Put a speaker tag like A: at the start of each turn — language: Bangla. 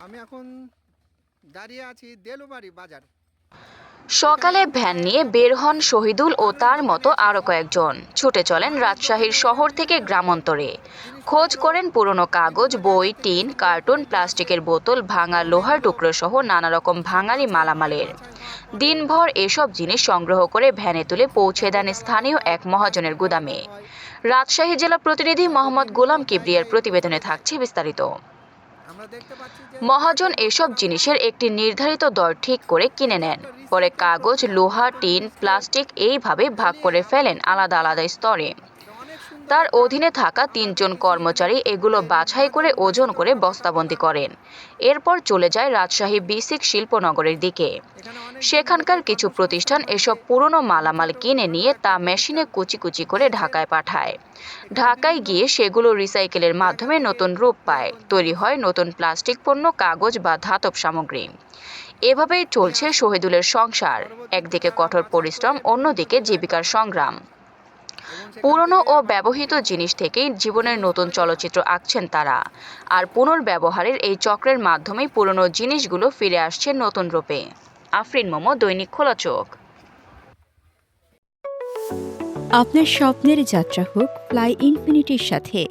A: আমি এখন দাঁড়িয়ে আছি দেলুবাড়ি বাজার।
B: সকালে ভ্যান নিয়ে বের হন শহীদুল ও তার মতো আরও কয়েকজন। ছুটে চলেন রাজশাহীর শহর থেকে গ্রামান্তরে। খোঁজ করেন পুরনো কাগজ, বই, টিন, কার্টুন, প্লাস্টিকের বোতল, ভাঙা লোহার টুকরো সহ নানা রকম ভাঙারি মালামালের। দিনভর এসব জিনিস সংগ্রহ করে ভ্যানে তুলে পৌঁছে দেন স্থানীয় এক মহাজনের গুদামে। রাজশাহী জেলা প্রতিনিধি মোহাম্মদ গোলাম কিবরিয়ার প্রতিবেদনে থাকছে বিস্তারিত। মহাজন এসব জিনিসের একটি নির্ধারিত দর ঠিক করে কিনে নেন। পরে কাগজ, লোহা, টিন, প্লাস্টিক এইভাবে ভাগ করে ফেলেন আলাদা আলাদা স্তরে। তার অধীনে থাকা ৩ জন কর্মচারী এগুলো বাছাই করে ওজন করে বস্তাবন্দি করেন। এরপর চলে যায় রাজশাহী বিসিক শিল্পনগরের দিকে। সেখানকার কিছু প্রতিষ্ঠান এসব পুরনো মালামাল কিনে নিয়ে তা মেশিনে কুচি কুচি করে ঢাকায় পাঠায়। ঢাকায় গিয়ে সেগুলো রিসাইকেলের মাধ্যমে নতুন রূপ পায়, তৈরি হয় নতুন প্লাস্টিক পণ্য, কাগজ বা ধাতব সামগ্রী। এভাবেই চলছে শহীদুলের সংসার। একদিকে কঠোর পরিশ্রম, অন্যদিকে জীবিকার সংগ্রাম। পুরনো ও ব্যবহৃত জিনিস থেকেই জীবনের নতুন চলচ্চিত্র আঁকছেন তারা। আর পুনর্ব্যবহারের এই চক্রের মাধ্যমেই পুরনো জিনিসগুলো ফিরে আসছে নতুন রূপে। আফরিন মোমো, দৈনিক খোলা চোখ।
C: আপনার স্বপ্নের যাত্রা হোক ফ্লাই ইনফিনিটির সাথে।